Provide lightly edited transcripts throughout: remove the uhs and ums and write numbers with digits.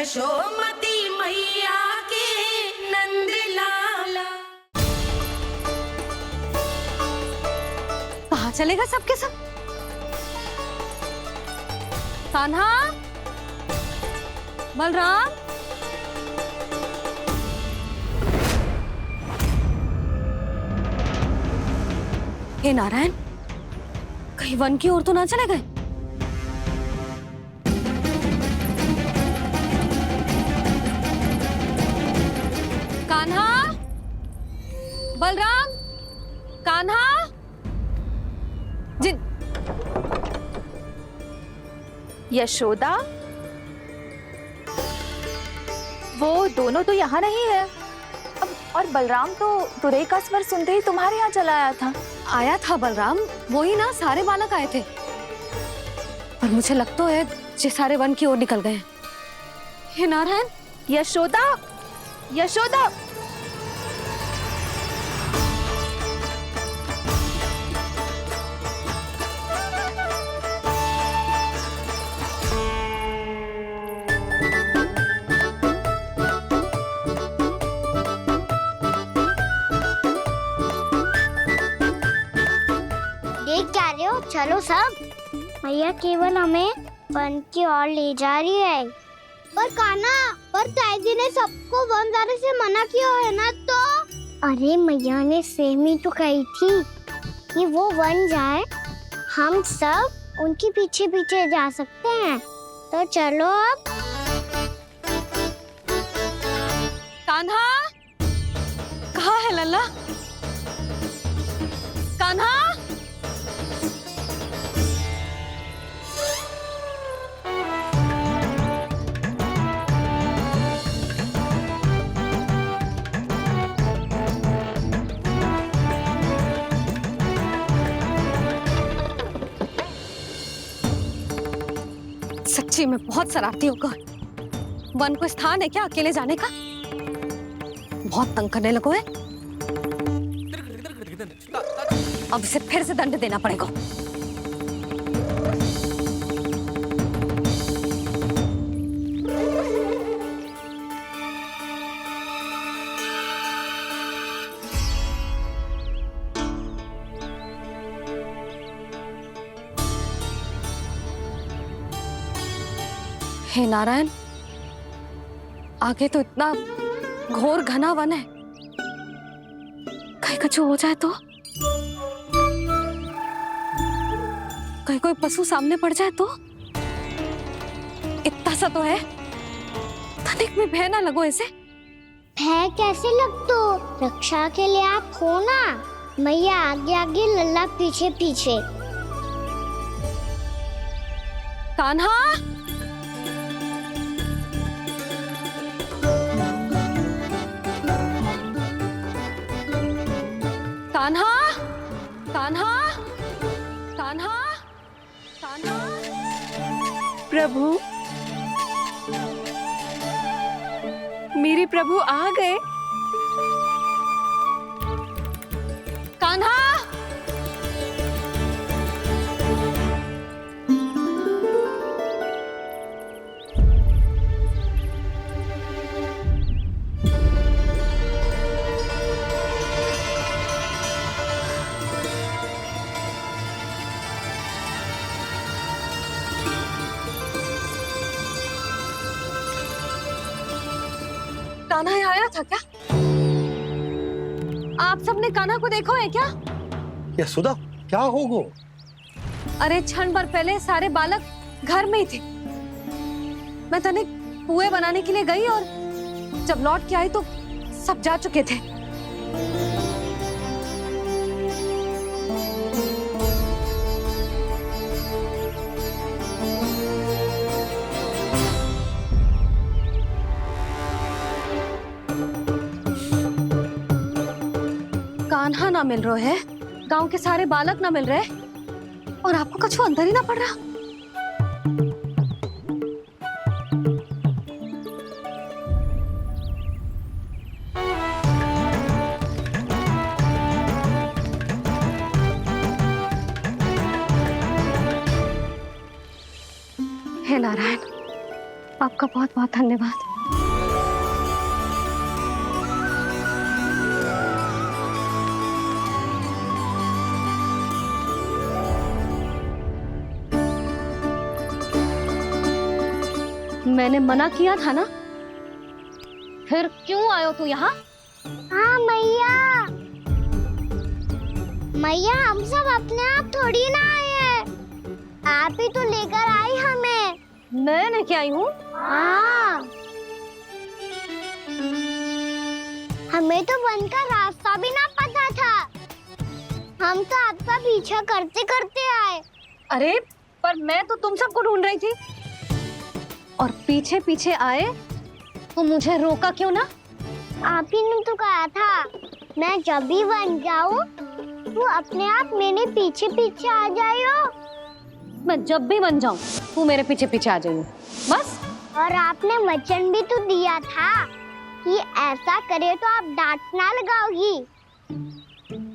यशोमती मैया के नंद लाला। कहाँ चलेगा सबके सब? कान्हा, बलराम, हे नारायण, कहीं वन की ओर तो ना चले गए? कान्हा, बलराम, कान्हा, जिन यशोदा, वो दोनों तो यहाँ नहीं है। अब और बलराम तो तुरई का स्वर सुनते ही तुम्हारे यहाँ चला आया था। आया था बलराम, वही ना, सारे बालक आए थे। पर मुझे लगता है ये सारे वन की ओर निकल गए हैं। हे नारायण, यशोदा, यशोदा, देख क्या रहे हो? चलो सब। मैया केवल हमें वन की ओर ले जा रही है। पर कान्हा, पर ताईजी ने सबको वन जाने से मना किया है ना तो? अरे मैया ने सेमी तो कही थी कि वो वन जाए, हम सब उनके पीछे पीछे जा सकते हैं। तो चलो अब। कान्हा, कहाँ है लल्ला? कान्हा, सच्ची में बहुत शरारती होगा। वन को स्थान है क्या अकेले जाने का? बहुत तंग करने लगो है। अब इसे फिर से दंड देना पड़ेगा। हे नारायण, आगे तो इतना घोर घना वन है, कहीं कुछ हो जाए तो? कहीं कोई पशु सामने पड़ जाए तो? इतना सा तो है, तनिक भी भय ना लगो इसे। भय कैसे लग तो? रक्षा के लिए आप हो ना। मैया आगे आगे, लल्ला पीछे पीछे। कान्हा, कान्हा, कान्हा, कान्हा, कान्हा। प्रभु, मेरे प्रभु आ गए। कान्हा, कान्हा यहाँ आया था क्या? आप सबने कान्हा को देखो है क्या? यशोदा, क्या हो गो? अरे क्षण भर पहले सारे बालक घर में ही थे। मैं तनिक पुए बनाने के लिए गई और जब लौट के आई तो सब जा चुके थे। कान्हा ना मिल रहा है, गांव के सारे बालक ना मिल रहे, और आपको कुछ अंदर ही ना पड़ रहा। हे नारायण, आपका बहुत बहुत धन्यवाद। मैंने मना किया था ना, फिर क्यों आयो तू यहाँ? हाँ मैया, मैया हम सब अपने आप थोड़ी ना आए हैं, आप ही तो लेकर आई हमें। मैं लेके आई हूँ? हाँ, हमें तो वन का रास्ता भी ना पता था, हम तो आपका पीछा करते करते आए। अरे पर मैं तो तुम सबको ढूंढ रही थी, और पीछे पीछे आए तो मुझे रोका क्यों ना? आप ही ने तो कहा था मैं जब भी बन जाऊं तू अपने आप मेरे पीछे पीछे आ जाइयो। मैं जब भी बन जाऊं तू मेरे पीछे पीछे आ जाइयो, बस। और आपने वचन भी तो दिया था कि ऐसा करे तो आप डांट ना लगाओगी,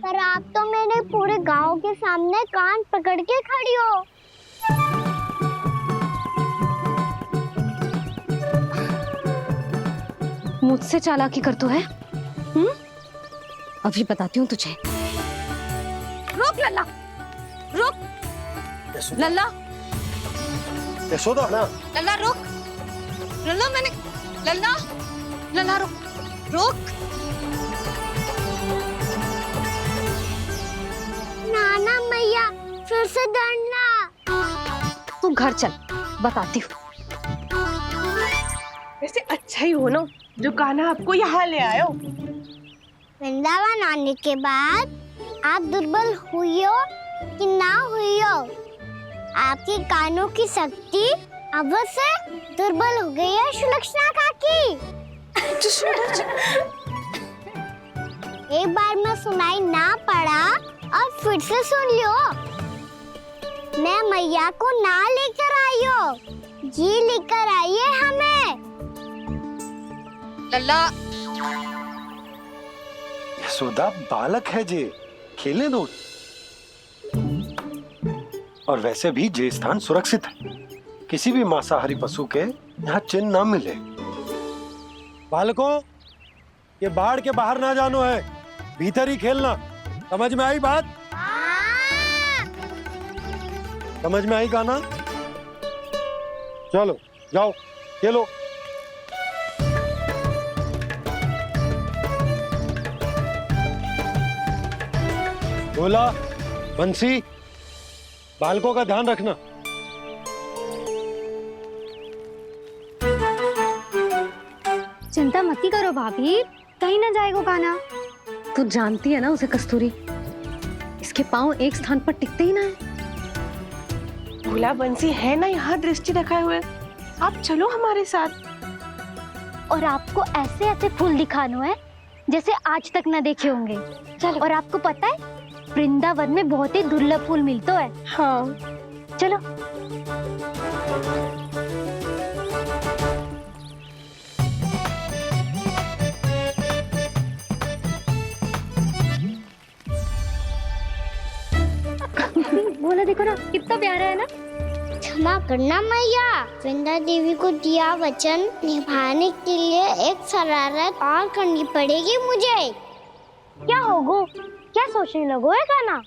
पर आप तो मेरे पूरे गांव के सामने कान पकड़ के खड़ी हो। मुझसे चालाकी कर तो है? अभी बताती हूँ तुझे। रुक लल्ला, रुक लल्ला, यशोदा ना, लल्ला रुक, लल्ला मैंने, लल्ला, लल्ला रुक, रुक। नाना मैया फिर से डरना। तू घर चल, बताती हूँ। वैसे अच्छा ही हो ना जो कान्हा आपको यहाँ ले आयो। वृंदावन आने के बाद आप दुर्बल हुई हो कि ना हुई हो, आपके कानों की शक्ति अब से दुर्बल हो गई है सुलक्षणा काकी। एक बार में सुनाई ना पड़ा और फिर से सुन लियो। मैं मैया को ना लेकर आई हो, जी लेकर आई है हमें। लल्ला, यशोदा बालक है जे, खेलने दो। और वैसे भी जे स्थान सुरक्षित है, किसी भी मांसाहारी पशु के यहाँ चिन्ह ना मिले। बालकों, ये बाढ़ के बाहर ना जानो है, भीतर ही खेलना। समझ में आई बात? समझ में आई कान्हा? चलो जाओ खेलो। बोला, बंसी, बालकों का ध्यान रखना। चिंता मत करो भाभी, कहीं ना जाएगा कान्हा। तू जानती है ना उसे कस्तूरी, इसके पांव एक स्थान पर टिकते ही ना है। भोला बंसी है ना यहाँ दृष्टि रखाए हुए, आप चलो हमारे साथ। और आपको ऐसे ऐसे फूल दिखानो है जैसे आज तक ना देखे होंगे। चलो। और आपको पता है वृंदावन में बहुत ही दुर्लभ फूल मिलते हैं। हाँ चलो। बोला देखो ना कितना प्यारा है ना। क्षमा करना मैया, वृंदा देवी को दिया वचन निभाने के लिए एक शरारत और करनी पड़ेगी मुझे। क्या होगो? क्या सोचने लगो है कान्हा?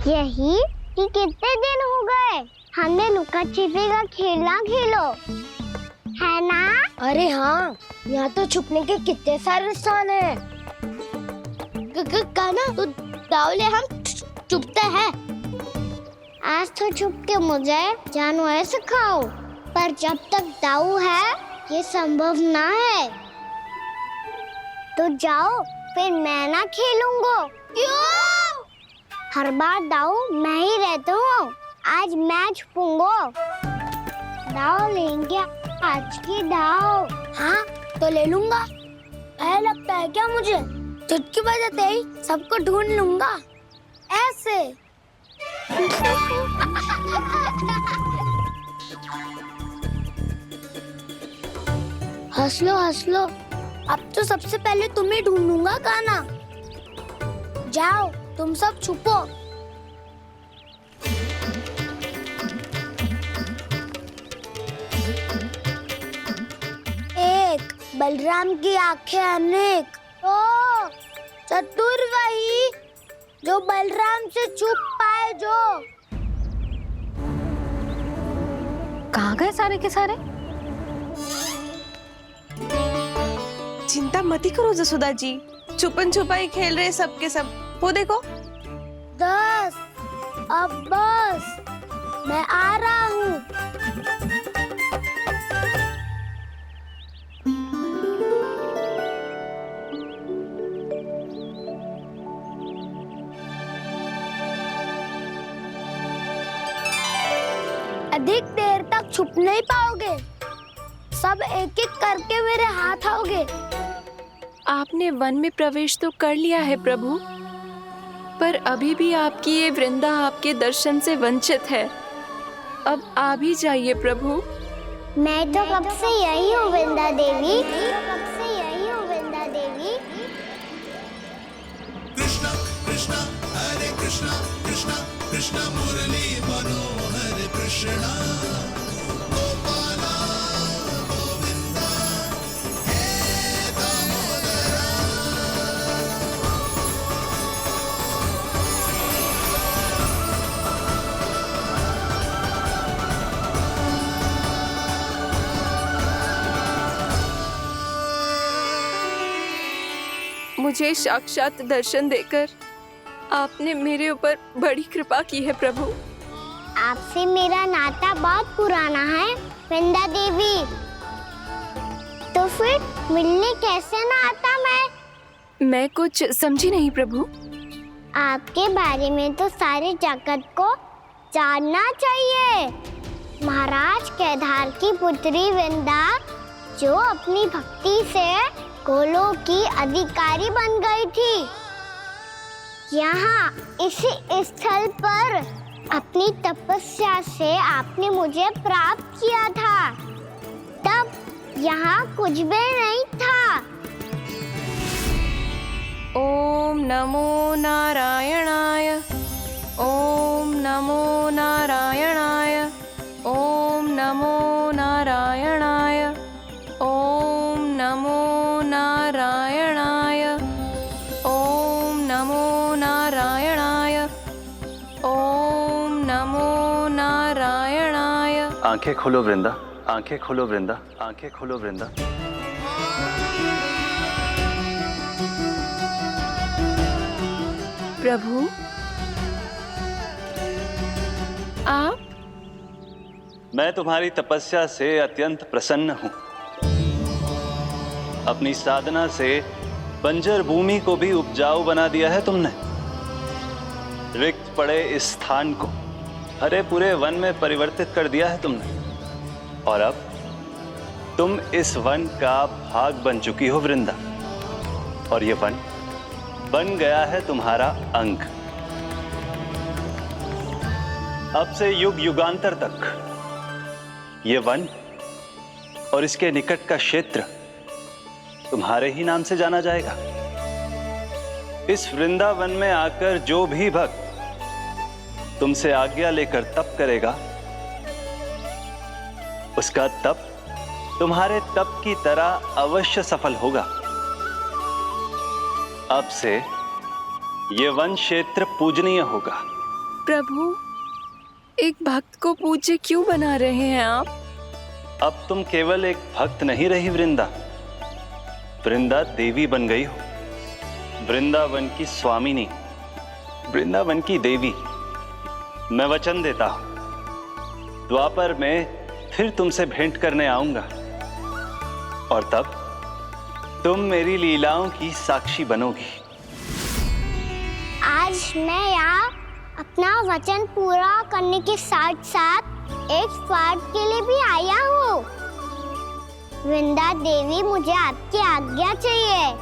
यही कि कितने दिन हो गए हमने लुका छिपी का खेलना खेलो, है ना? अरे हाँ, यहाँ तो छुपने के कितने सारे स्थान है। कान्हा तू दावले हम छुपते हैं। आज तो छुप के मुझे जानवर सिखाओ, पर जब तक दाऊ है ये संभव ना है। तो जाओ, फिर मैं ना खेलूंगा। क्यों? हर बार दाऊ मैं ही रहता हूँ, आज मैं छुपूंगा। दाऊ लेंगे आज की दाऊ। हाँ तो ले लूंगा। ऐसा लगता है क्या मुझे? चुटकी बजाते ही सबको ढूंढ लूंगा ऐसे। हंस लो, अब तो सबसे पहले तुम्हें ढूंढूंगा कान्हा। जाओ तुम सब छुपो। बलराम की आंखें अनेक। ओ चतुर वही जो बलराम से छुप पाए। जो कहाँ गए सारे के सारे? चिंता मत करो जसोदा जी, छुपन छुपाई खेल रहे सब के सब। वो देखो 10 अब बस, मैं आ रहा हूँ। अधिक देर तक छुप नहीं पाओगे, सब एक एक करके मेरे हाथ आओगे। आपने वन में प्रवेश तो कर लिया है प्रभु, पर अभी भी आपकी ये वृंदा आपके दर्शन से वंचित है। अब आ भी जाइए प्रभु। मैं तो कब से यही हूँ वृंदा देवी, कब से यही हूँ वृंदा देवी। कृष्णा कृष्णा हरे कृष्णा कृष्णा कृष्णा मुरली मनोहर कृष्णा गोपाला गोविंदा हे दामोदरा। मुझे साक्षात दर्शन देकर आपने मेरे ऊपर बड़ी कृपा की है प्रभु। आपसे मेरा नाता बहुत पुराना है वृंदा देवी, तो फिर मिलने कैसे ना आता मैं कुछ समझी नहीं प्रभु। आपके बारे में तो सारे जगत को जानना चाहिए। महाराज केदार की पुत्री वृंदा जो अपनी भक्ति से गोलोक की अधिकारी बन गई थी, यहाँ इसी स्थल पर अपनी तपस्या से आपने मुझे प्राप्त किया था। तब यहाँ कुछ भी नहीं था। ओम नमो नारायणाय, ओम नमो नारायणाय, ओम नमो नारायणाय, ओम नमो नारायणाय, ओम नमो नारायणाय, ओम नमो नारायणाय। आंखें खोलो वृंदा, आंखें खोलो वृंदा, आंखें खोलो वृंदा। प्रभु आप? मैं तुम्हारी तपस्या से अत्यंत प्रसन्न हूं। अपनी साधना से बंजर भूमि को भी उपजाऊ बना दिया है तुमने। रिक्त पड़े इस स्थान को हरे पूरे वन में परिवर्तित कर दिया है तुमने, और अब तुम इस वन का भाग बन चुकी हो वृंदा, और ये वन बन गया है तुम्हारा अंग। अब से युग युगांतर तक ये वन और इसके निकट का क्षेत्र तुम्हारे ही नाम से जाना जाएगा। इस वृंदावन में आकर जो भी भक्त तुमसे आज्ञा लेकर तप करेगा, उसका तप तुम्हारे तप की तरह अवश्य सफल होगा। अब से ये वन क्षेत्र पूजनीय होगा। प्रभु एक भक्त को पूज्य क्यों बना रहे हैं आप? अब तुम केवल एक भक्त नहीं रही वृंदा, वृंदा देवी बन गई हो। वृंदावन की स्वामिनी, वृंदावन की देवी। मैं वचन देता हूं, द्वापर में फिर तुमसे भेंट करने आऊंगा, और तब तुम मेरी लीलाओं की साक्षी बनोगी। आज मैं यहाँ अपना वचन पूरा करने के साथ साथ एक स्वार्थ के लिए भी आया हूँ। वृंदा देवी, मुझे आपकी आज्ञा चाहिए।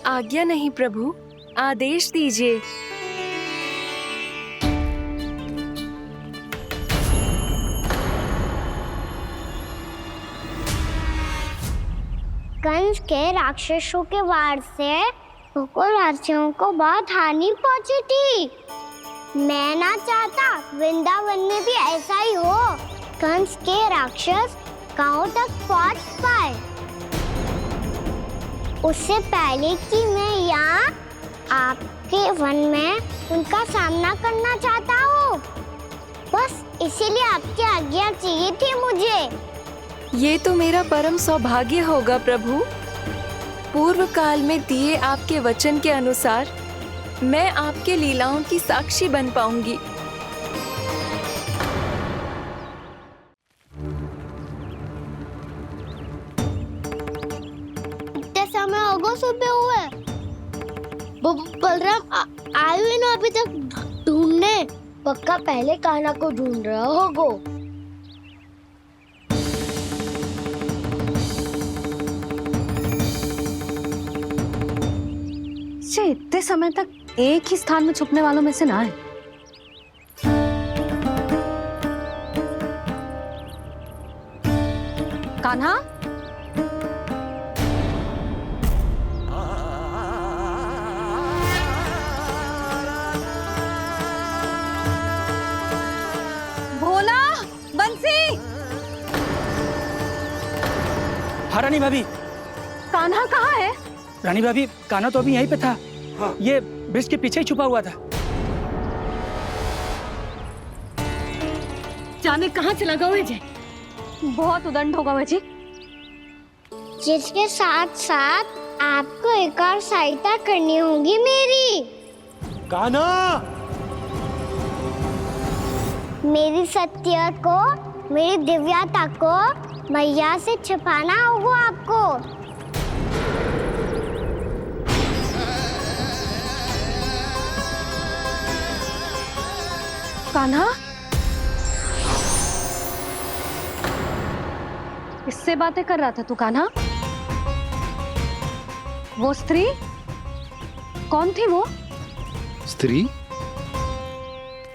आज्ञा नहीं प्रभु, आदेश दीजिए। कंस के राक्षसों के वार से गोकुलवासियों को बहुत हानि पहुंची थी। मैं ना चाहता वृंदावन में भी ऐसा ही हो। कंस के राक्षस गांव तक पहुंच पाए। उससे पहले कि मैं यहाँ आपके वन में उनका सामना करना चाहता हूँ। बस इसीलिए आपकी आज्ञा चाहिए थी मुझे। ये तो मेरा परम सौभाग्य होगा प्रभु। पूर्व काल में दिए आपके वचन के अनुसार मैं आपके लीलाओं की साक्षी बन पाऊंगी। इतने समय होगा सुबह हुए। बलराम आए हुए ना अभी तक ढूंढने। पक्का पहले कान्हा को ढूंढ रहा होगो। से इतने समय तक एक ही स्थान में छुपने वालों में से ना है। कान्हा, भोला, बंसी। हाँ रानी भाभी। कान्हा कहाँ है? रानी भाभी, कान्हा तो अभी यहीं पे था। हाँ। ये ब्रिज के पीछे ही छुपा हुआ था। जाने कहाँ चला गया वह? बहुत उदंड होगा वह जी। जिसके साथ साथ आपको एक और सहायता करनी होगी मेरी। कान्हा, मेरी सत्य को, मेरी दिव्यता को मैया से छिपाना होगा आपको। कान्हा, इससे बातें कर रहा था तू कान्हा? वो स्त्री कौन थी? वो स्त्री?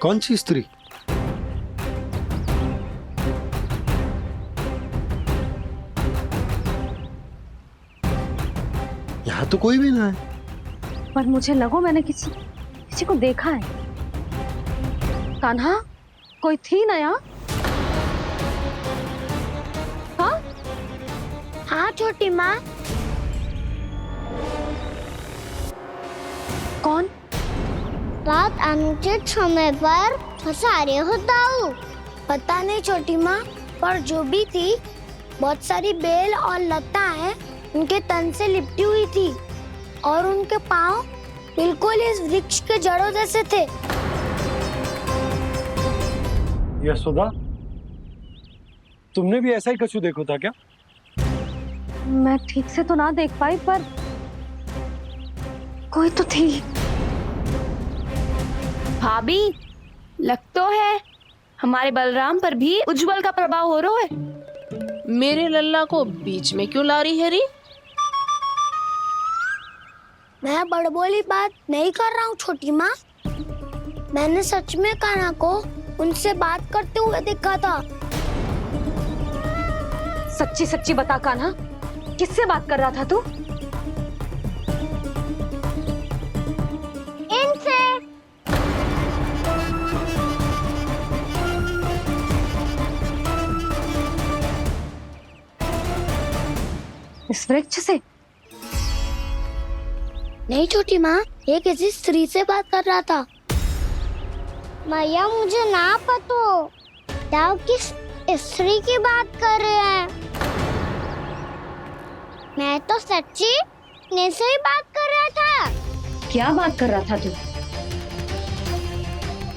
कौन सी स्त्री? यहाँ तो कोई भी ना है। पर मुझे लगो मैंने किसी को देखा है। कान्हा, कोई थी ना यहाँ? हाँ? हाँ छोटी माँ। कौन? रात अनुचित समय पर फंसारे होता हूँ। पता नहीं छोटी माँ, पर जो भी थी बहुत सारी बेल और लताएं उनके तन से लिपटी हुई थी और उनके पाँव बिल्कुल इस वृक्ष के जड़ों जैसे थे। यशोदा, तुमने भी ऐसा ही कछु देखा था क्या? मैं ठीक से तो ना देख पाई, पर कोई तो थी। भाभी, लग तो है हमारे बलराम पर भी उज्जवल का प्रभाव हो रहा है। मेरे लल्ला को बीच में क्यों ला रही है री? मैं बड़बोली बात नहीं कर रहा हूँ छोटी माँ। मैंने सच में कान्हा को उनसे बात करते हुए देखा था। सच्ची सच्ची बता कान्हा, किससे बात कर रहा था तू? इनसे। इस वृक्ष से? नहीं छोटी माँ, ये किसी स्त्री से बात कर रहा था। मैया मुझे ना पतो दाव किस स्त्री की बात कर रहे हैं। मैं तो सच्ची ने से ही बात कर रहा था। क्या बात कर रहा था तू?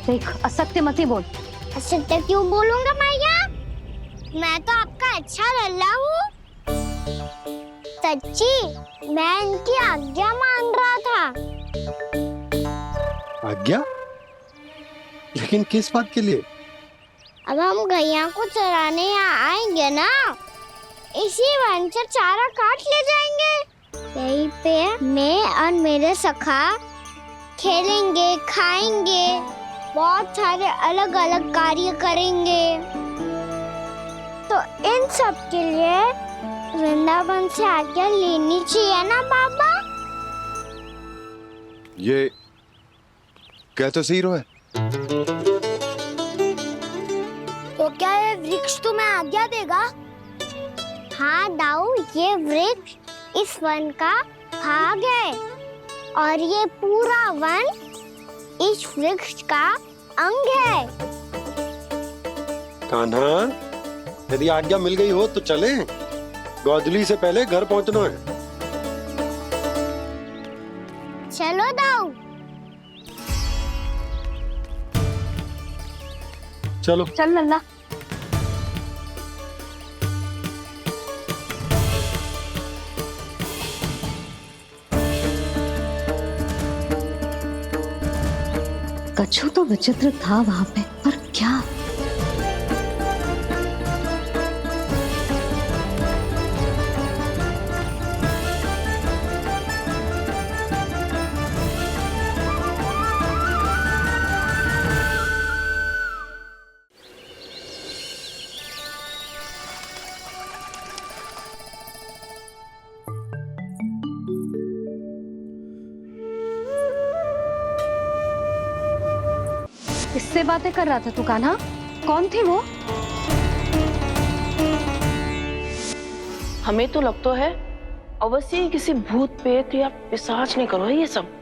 देख, असत्य मत ही बोल। असत्य क्यों बोलूंगा मैया? मैं तो आपका अच्छा लल्ला हूँ। सच्ची मैं इनकी आज्ञा मान रहा था। आज्ञा? लेकिन किस बात के लिए? अब हम गैया को चराने यहाँ आएंगे ना, इसी वन से चारा काट ले जाएंगे। यहीं पे मैं और मेरे सखा खेलेंगे, खाएंगे, बहुत सारे अलग अलग कार्य करेंगे। तो इन सब के लिए वृंदावन से आज्ञा लेनी चाहिए ना बाबा? ये कह तो सही रहा है। तो क्या ये वृक्ष तुम्हें आज्ञा देगा? हाँ दाऊ, ये वृक्ष इस वन का खा गए और ये पूरा वन इस वृक्ष का अंग है। कान्हा, यदि आज्ञा मिल गई हो तो चलें। गोधूली से पहले घर पहुंचना है। चलो दाऊ। चलो। चल लल्ला। कछु तो विचित्र था वहां पे, पर क्या? किससे बातें कर रहा था तू कान्हा? कौन थे वो? हमें तो लगता है अवश्य ही किसी भूत प्रेत या पिशाच ने करो है ये सब।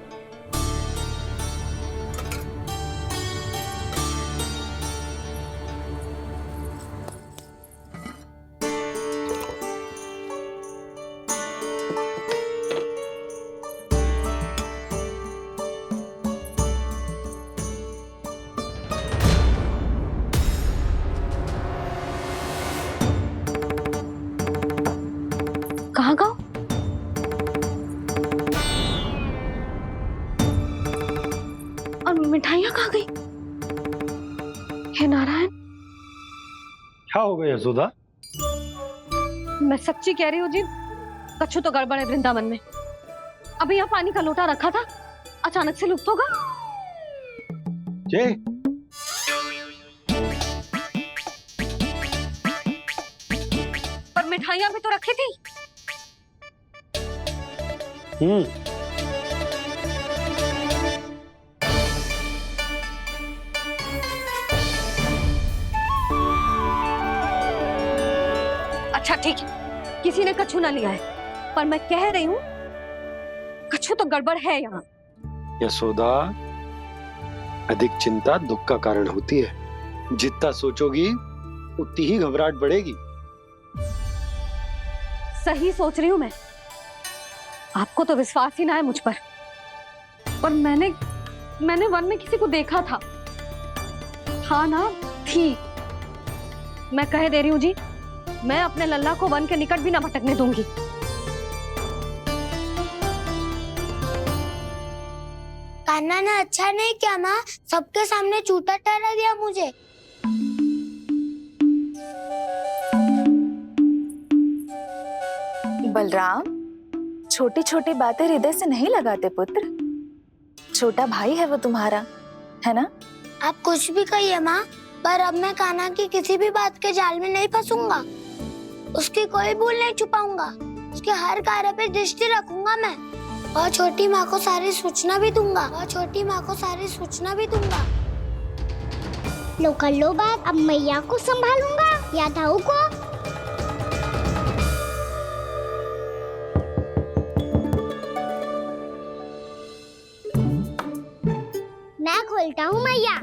कहाँ गाँव? और मिठाइयाँ कहाँ गई? हे नारायण, क्या हो गया यशोदा? मैं सच्ची कह रही हूँ जी, कछु तो गड़बड़ है वृंदावन में। अभी यहाँ पानी का लोटा रखा था, अचानक से लुप्त होगा। जय, पर मिठाइयाँ भी तो रखी थी। अच्छा ठीक है, किसी ने कछु ना लिया है, पर मैं कह रही हूँ कछु तो गड़बड़ है यहाँ। यशोदा, अधिक चिंता दुख का कारण होती है। जितना सोचोगी उतनी ही घबराहट बढ़ेगी। सही सोच रही हूँ मैं। आपको तो विश्वास ही ना है मुझ पर मैंने वन में किसी को देखा था। हाँ ना, थी। मैं कह दे रही हूँ जी, मैं अपने लल्ला को वन के निकट भी ना भटकने दूंगी। कान्हा ने अच्छा नहीं किया माँ, सबके सामने झूठा ठहरा दिया मुझे। बलराम, छोटी छोटी बातें हृदय से नहीं लगाते पुत्र। छोटा भाई है वो तुम्हारा, है ना? आप कुछ भी कहिए माँ, पर अब मैं कान्हा की किसी भी बात के जाल में नहीं फंसूंगा। उसकी कोई भूल नहीं छुपाऊंगा। उसके हर कार्य पे दृष्टि रखूंगा मैं, और छोटी माँ को सारी सूचना भी दूंगा। लो कर लो बात, अब मैया को संभालूंगा या दाऊ को। मैं खोलता हूँ मैया।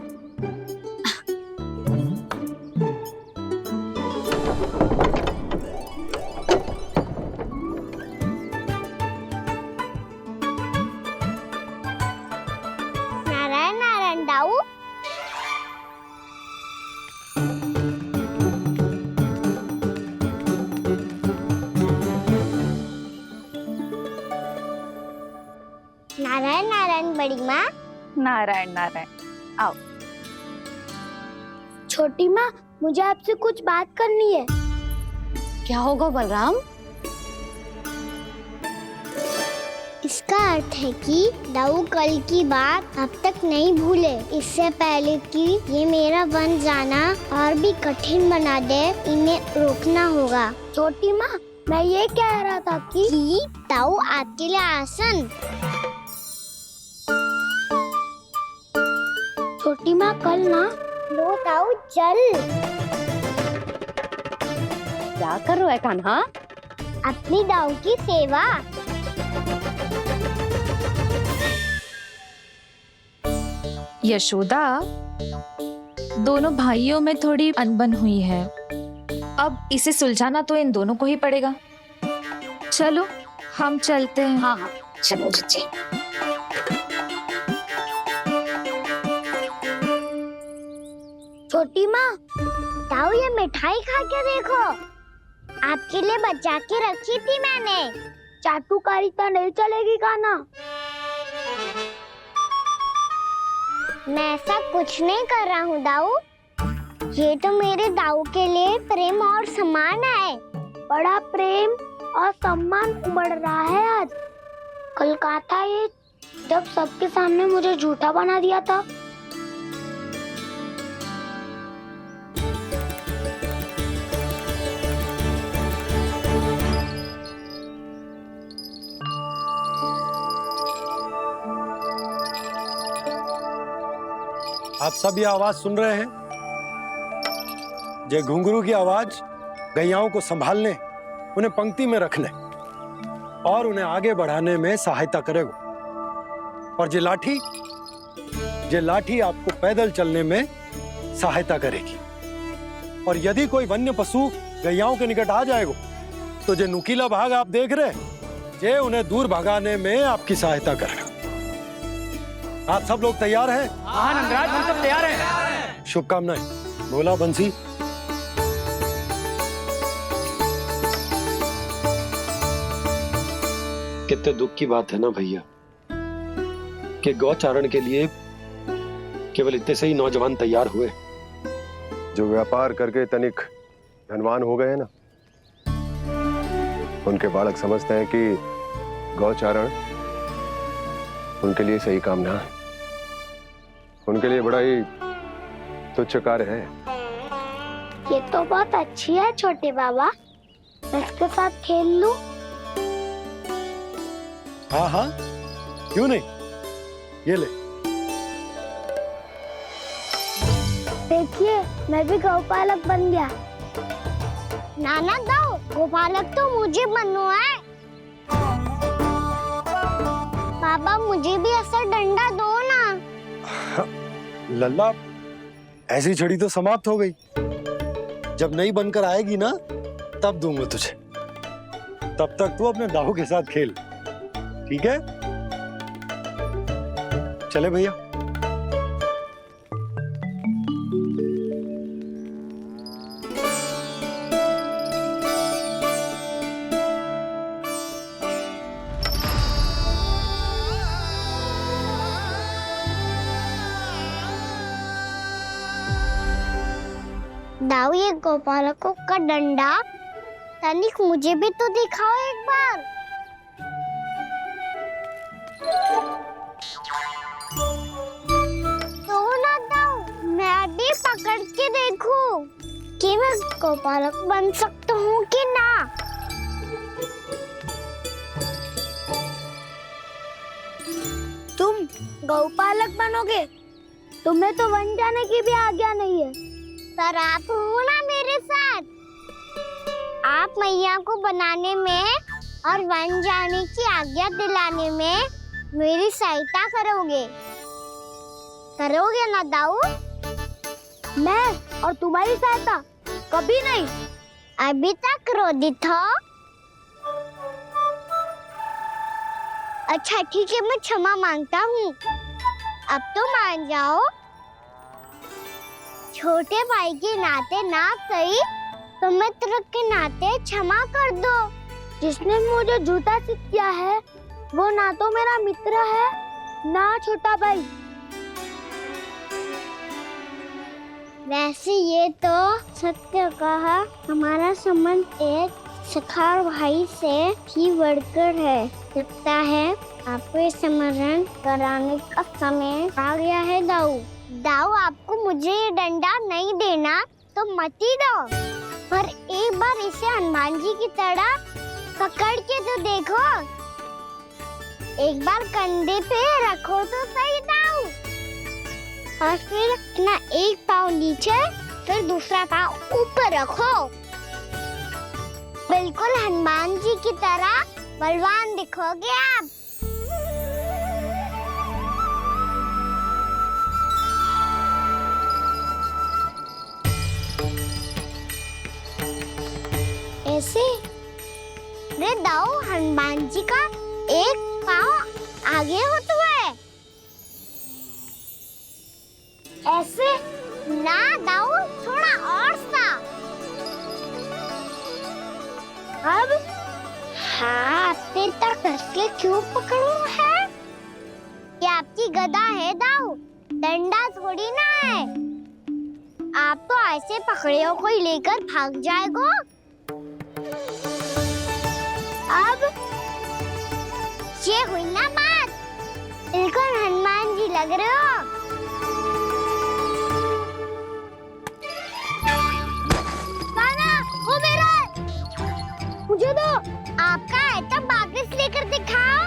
नारायण नारायण दाऊ। नारायण नारायण बड़ी माँ। नारायण नारायण, आओ। छोटी माँ, मुझे आपसे कुछ बात करनी है। क्या होगा बलराम? इसका अर्थ है कि दाऊ कल की बात अब तक नहीं भूले। इससे पहले कि ये मेरा वन जाना और भी कठिन बना दे, इन्हें रोकना होगा। छोटी माँ, मैं ये कह रहा था कि दाऊ आपके लिए आसन। छोटी माँ, कल ना। लो दाऊ चल। क्या कर रहा है कान्हा? अपनी दाऊ की सेवा। यशोदा, दोनों भाइयों में थोड़ी अनबन हुई है। अब इसे सुलझाना तो इन दोनों को ही पड़ेगा। चलो हम चलते हैं। हाँ हाँ चलो जी। छोटी माँ, ताऊ ये मिठाई खा के देखो, आपके लिए बचा के रखी थी मैंने। चाटुकारी तो नहीं चलेगी काना। मैं ऐसा कुछ नहीं कर रहा हूँ दाऊ, ये तो मेरे दाऊ के लिए प्रेम और सम्मान है। बड़ा प्रेम और सम्मान उमड़ रहा है आज। कल कहा था ये, जब सबके सामने मुझे झूठा बना दिया था। आप सब ये आवाज सुन रहे हैं? ये घुंघरू की आवाज गैयाओं को संभालने, उन्हें पंक्ति में रखने और उन्हें आगे बढ़ाने में सहायता करेगा। और ये लाठी आपको पैदल चलने में सहायता करेगी। और यदि कोई वन्य पशु गैयाओं के निकट आ जाएगा तो जो नुकीला भाग आप देख रहे हैं, ये उन्हें दूर भगाने में आपकी सहायता करेगा। आप सब लोग तैयार हैं? हाँ नंदराज, हम सब तैयार हैं। शुभकामनाएं। बोला बंसी। कितने दुख की बात है ना भैया कि गौचारण के लिए केवल इतने से ही नौजवान तैयार हुए जो व्यापार करके तनिक धनवान हो गए हैं ना, उनके बालक समझते हैं कि गौचारण उनके लिए सही काम ना है, उनके लिए बड़ा ही तुच्छ कार्य है। ये तो बहुत अच्छी है छोटे बाबा, मैं इसके साथ खेल लूं? हाँ हाँ क्यों नहीं, ये ले। देखिए मैं भी गौपालक बन गया। नाना दाऊ, गौपालक तो मुझे बनना है। पापा मुझे भी ऐसा डंडा दो ना। लल्ला, ऐसी छड़ी तो समाप्त हो गई। जब नई बनकर आएगी ना तब दूंगा तुझे। तब तक तू अपने दाऊ के साथ खेल, ठीक है? चले भैया। दाऊ, ये गोपालकों का डंडा तनिक मुझे भी तो दिखाओ एक बार। तो ना दाऊ, मैं भी पकड़ के देखूं कि मैं गोपालक बन सकता हूँ कि ना। तुम गौपालक बनोगे? तुम्हें तो वन जाने की भी आज्ञा नहीं है। पर आप हो ना मेरे साथ, आप मैया को बनाने में और वन जाने की आज्ञा दिलाने में मेरी सहायता करोगे ना दाऊ? मैं और तुम्हारी सहायता कभी नहीं। अभी तक क्रोधित हो? अच्छा ठीक है, मैं क्षमा मांगता हूँ। अब तो मान जाओ। छोटे भाई के नाते ना सही तो मित्र के नाते क्षमा कर दो। जिसने मुझे झूठा सिद्ध किया है वो ना तो मेरा मित्र है ना छोटा भाई। वैसे ये तो सत्य कहा, हमारा संबंध एक सखार भाई से भी बढ़कर है। लगता है आपको स्मरण कराने का समय आ गया है दाऊ। दाऊ, आपको मुझे ये डंडा नहीं देना तो मत ही दो, पर एक बार इसे हनुमान जी की तरह पकड़ के तो देखो। एक बार कंधे पे रखो तो सही दाऊ, और फिर अपना एक पाँव नीचे फिर दूसरा पाँव ऊपर रखो। बिल्कुल हनुमान जी की तरह बलवान दिखोगे आप। ऐसे? रे दाऊ, हनुमान जी का एक पाँव आगे होता है। ऐसे ना दाऊ, थोड़ा और सा। अब हाथ पे तक कसके क्यों पकड़ू है? ये आपकी गदा है दाऊ, डंडा थोड़ी ना है। आप तो ऐसे पकड़े हो कोई लेकर भाग जाएगा। अब ये हुई ना बात, बिल्कुल हनुमान जी लग रहे हो। कान्हा, वो मेरा है। मुझे दो। आपका आइटम वापस लेकर दिखाओ।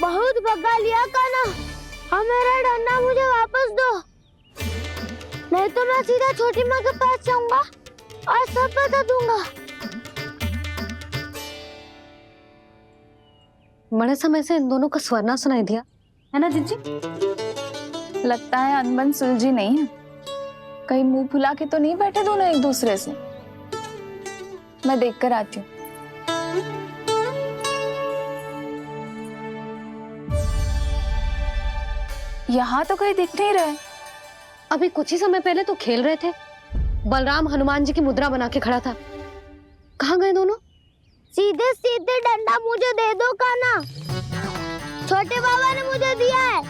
बहुत भगा लिया कान्हा, अब मेरा डंडा मुझे वापस दो, नहीं तो मैं सीधा छोटी माँ के पास जाऊंगा और सब बता दूंगा। बड़े समय से इन दोनों का स्वर ना सुनाई दिया, है ना जीजी? लगता है अनबन सुलझी नहीं है। कहीं मुंह फुला के तो नहीं बैठे दोनों एक दूसरे से। मैं देख कर आती हूँ। यहाँ तो कहीं दिख नहीं रहे। अभी कुछ ही समय पहले तो खेल रहे थे। बलराम हनुमान जी की मुद्रा बना के खड़ा था। कहाँ गए दोनों? सीधे सीधे डंडा मुझे दे दो कान्हा, छोटे बाबा ने मुझे दिया है,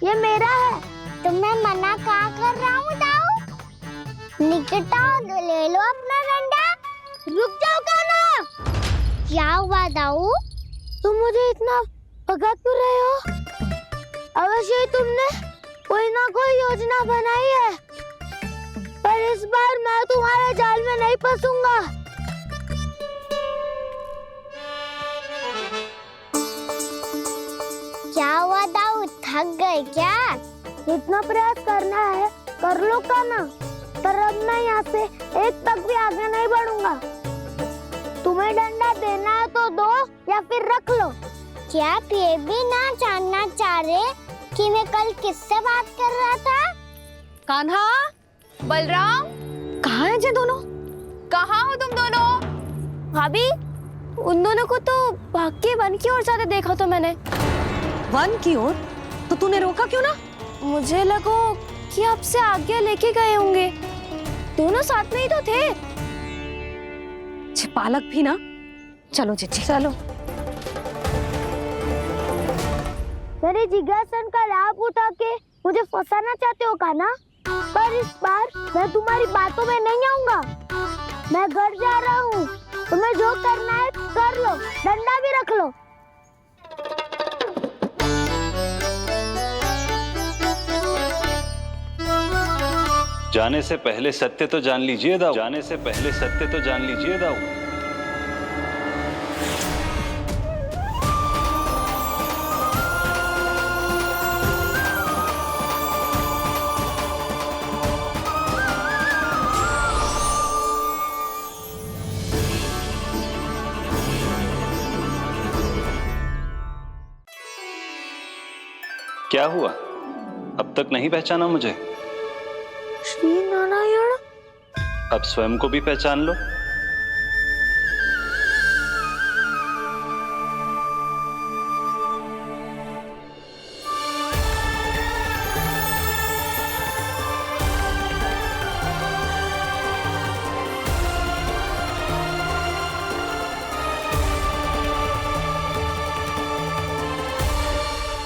ये मेरा है। तो मैं मना कहाँ कर रहा हूँ दाऊ? निकट आओ, ले लो अपना डंडा। रुक जाओ कान्हा। क्या हुआ दाऊ? तुम मुझे इतना भगा क्यों रहे हो? अवश्य ही तुमने कोई ना कोई योजना बनाई है, पर इस बार मैं तुम्हारे जाल में नहीं फंसूंगा। क्या हुआ दाऊ, थक गए क्या? इतना प्रयास करना है कर लो कान्हा, पर अब मैं यहाँ से एक तक भी आगे नहीं बढ़ूंगा। तुम्हें डंडा देना है तो दो या फिर रख लो। क्या आप ये भी ना जानना चाह रहे कि मैं कल किससे बात कर रहा था? कान्हा, बलराम, कहाँ हैं ये दोनों? कहाँ हो तुम दोनों? भाभी, उन दोनों को तो भाग के वन की ओर जाते देखा तो मैंने। वन की ओर? तो तूने रोका क्यों ना? मुझे लगा कि आपसे आगे लेके गए होंगे, दोनों साथ में ही तो थे। पालक भी ना। चलो जीजी चलो। मेरे जिज्ञासन का लाभ उठा के मुझे फंसाना चाहते हो कान्हा, पर इस बार मैं तुम्हारी बातों में नहीं आऊंगा। मैं घर जा रहा हूँ, तुम्हें जो करना है कर लो, डंडा भी रख लो। जाने से पहले सत्य तो जान लीजिए दाऊ। जाने से पहले सत्य तो जान लीजिए दाऊ। क्या हुआ? अब तक नहीं पहचाना मुझे? श्री नारायण। अब स्वयं को भी पहचान लो।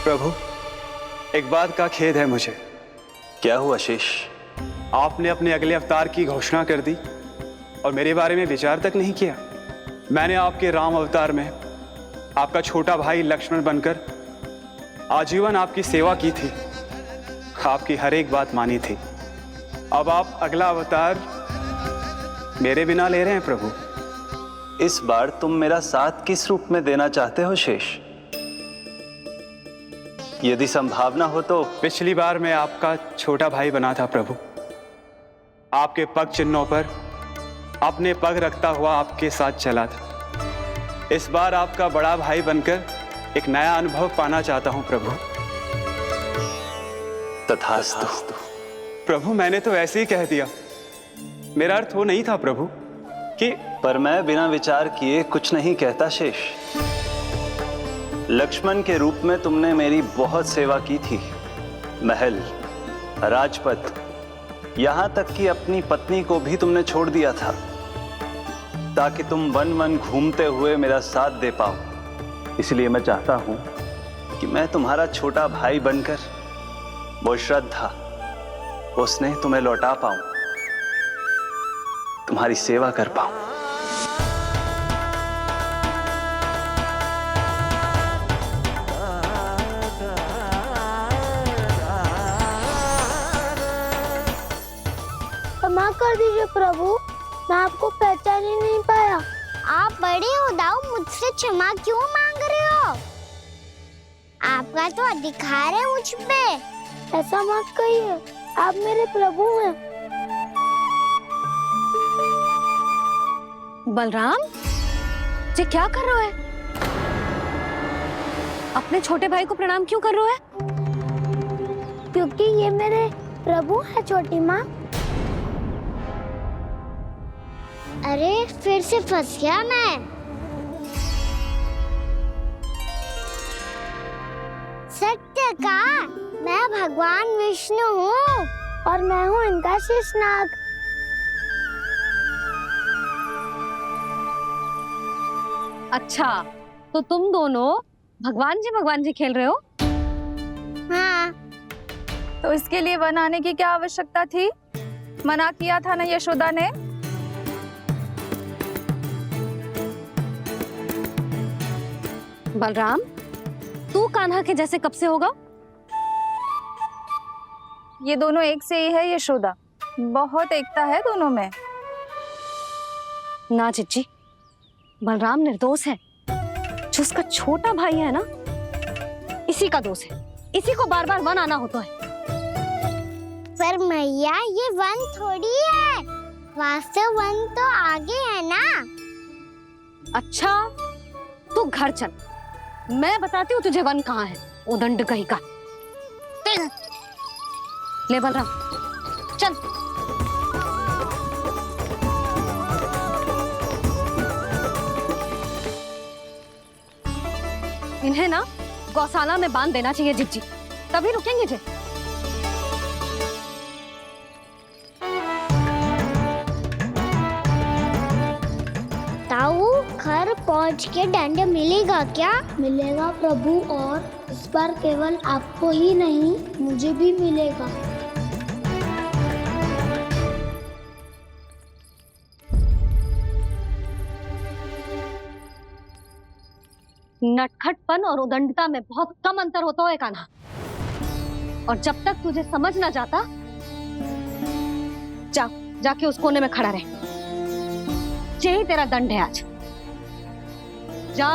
प्रभु, एक बात का खेद है मुझे। क्या हुआ शेष? आपने अपने अगले अवतार की घोषणा कर दी और मेरे बारे में विचार तक नहीं किया। मैंने आपके राम अवतार में आपका छोटा भाई लक्ष्मण बनकर आजीवन आपकी सेवा की थी, आपकी हर एक बात मानी थी। अब आप अगला अवतार मेरे बिना ले रहे हैं प्रभु। इस बार तुम मेरा साथ किस रूप में देना चाहते हो शेष? यदि संभावना हो तो। पिछली बार मैं आपका छोटा भाई बना था प्रभु, आपके पग चिन्हों पर अपने पग रखता हुआ आपके साथ चला था। इस बार आपका बड़ा भाई बनकर एक नया अनुभव पाना चाहता हूं प्रभु। तथास्तु। प्रभु मैंने तो ऐसे ही कह दिया, मेरा अर्थ वो नहीं था प्रभु कि। पर मैं बिना विचार किए कुछ नहीं कहता शेष। लक्ष्मण के रूप में तुमने मेरी बहुत सेवा की थी। महल, राजपथ, यहां तक कि अपनी पत्नी को भी तुमने छोड़ दिया था ताकि तुम वन वन घूमते हुए मेरा साथ दे पाओ। इसलिए मैं चाहता हूं कि मैं तुम्हारा छोटा भाई बनकर वो श्रद्धा, वो स्नेह तुम्हें लौटा पाऊं, तुम्हारी सेवा कर पाऊं। क्षमा कर दीजिए प्रभु, मैं आपको पहचान ही नहीं पाया। आप बड़े हो दाऊ, मुझसे क्षमा क्यों मांग रहे हो? आपका तो अधिकार है मुझ पे। ऐसा मत कहिए, आप मेरे प्रभु हैं। बलराम, ये क्या कर रहे हो है? अपने छोटे भाई को प्रणाम क्यों कर रहे हो है? क्योंकि ये मेरे प्रभु है छोटी माँ। अरे फिर से फंस गया मैं। सत्य का, मैं भगवान विष्णु हूँ और मैं हूँ इनका शेषनाग। अच्छा, तो तुम दोनों भगवान जी खेल रहे हो? हाँ। तो इसके लिए वन आने की क्या आवश्यकता थी? मना किया था ना यशोदा ने। बलराम, तू कान्हा के जैसे कब से होगा? ये दोनों एक से ही है यशोदा, बहुत एकता है दोनों में। ना जिज्जी, बलराम निर्दोष है। जो उसका छोटा भाई है ना, इसी का दोष है। इसी को बार बार वन आना होता है। पर मैया, ये वन थोड़ी है, वास्तव वन तो आगे है ना। अच्छा, तू घर चल, मैं बताती हूँ तुझे वन कहाँ है। उदंड कहीं का। ले बलराम, चल। इन्हें ना गौशाला में बांध देना चाहिए जिज्जी, तभी रुकेंगे जे। ताऊ, घर पहुँच के दंड मिलेगा क्या? मिलेगा प्रभु, और इस बार केवल आपको ही नहीं मुझे भी मिलेगा। नटखटपन और उदंडता में बहुत कम अंतर होता है कान्हा, और जब तक तुझे समझ ना जाता, जाके उस कोने में खड़ा रहे। यही तेरा दंड है आज। जा।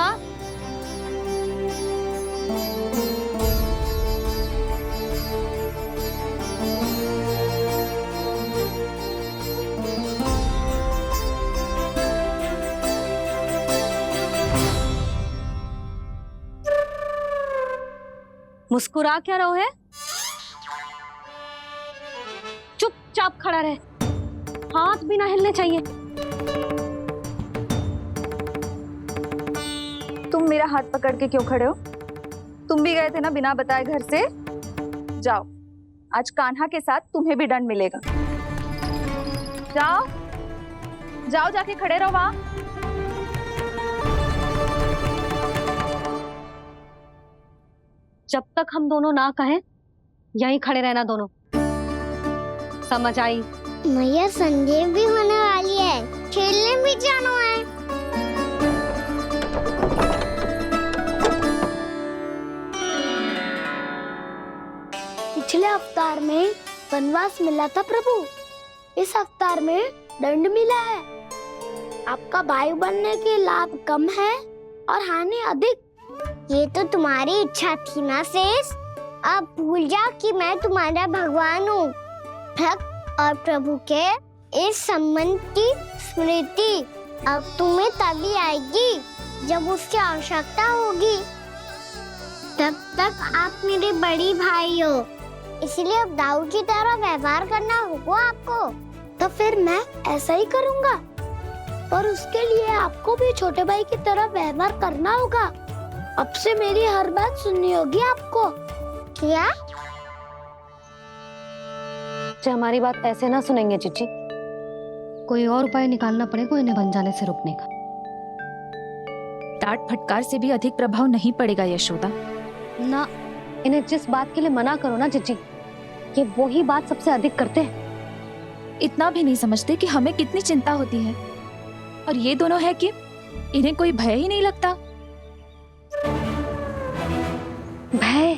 मुस्कुरा क्या रहो है? चुपचाप खड़ा रहे, हाथ भी ना हिलने चाहिए। तुम मेरा हाथ पकड़ के क्यों खड़े हो? तुम भी गए थे ना बिना बताए घर से। जाओ, आज कान्हा के साथ तुम्हें भी दंड मिलेगा। जाओ जाओ, जाके खड़े रहो वहां। जब तक हम दोनों ना कहें, यहीं खड़े रहना दोनों। समझ आई। मैया संडे भी होने वाली है, खेलने भी जाना है। पिछले अवतार में वनवास मिला था प्रभु, इस अवतार में दंड मिला है। आपका भाई बनने के लाभ कम है और हानि अधिक। ये तो तुम्हारी इच्छा थी ना शेष। अब भूल जाओ कि मैं तुम्हारा भगवान हूँ। भक्त और प्रभु के इस संबंध की स्मृति अब तुम्हें तभी आएगी जब उसकी आवश्यकता होगी। तब तक आप मेरे बड़ी भाई हो, इसलिए अब दाऊद की तरह व्यवहार करना होगा आपको। तो फिर मैं ऐसा ही करूँगा, पर उसके लिए आपको भी छोटे भाई की तरह व्यवहार करना होगा। अब से मेरी हर बात सुननी होगी आपको। क्या? हमारी बात ऐसे ना सुनेंगे चिची। कोई और उपाय निकालना पड़ेगा इन्हें बन जाने से रोकने का। डांट फटकार से भी अधिक प्रभाव नहीं पड़ेगा यशोदा। ना, इन्हें जिस बात के लिए मना करो ना चिची, ये वो ही बात सबसे अधिक करते हैं। इतना भी नहीं समझते कि हमें कितनी चिंता होती है, और ये दोनों है कि इन्हें कोई भय ही नहीं लगता। भय?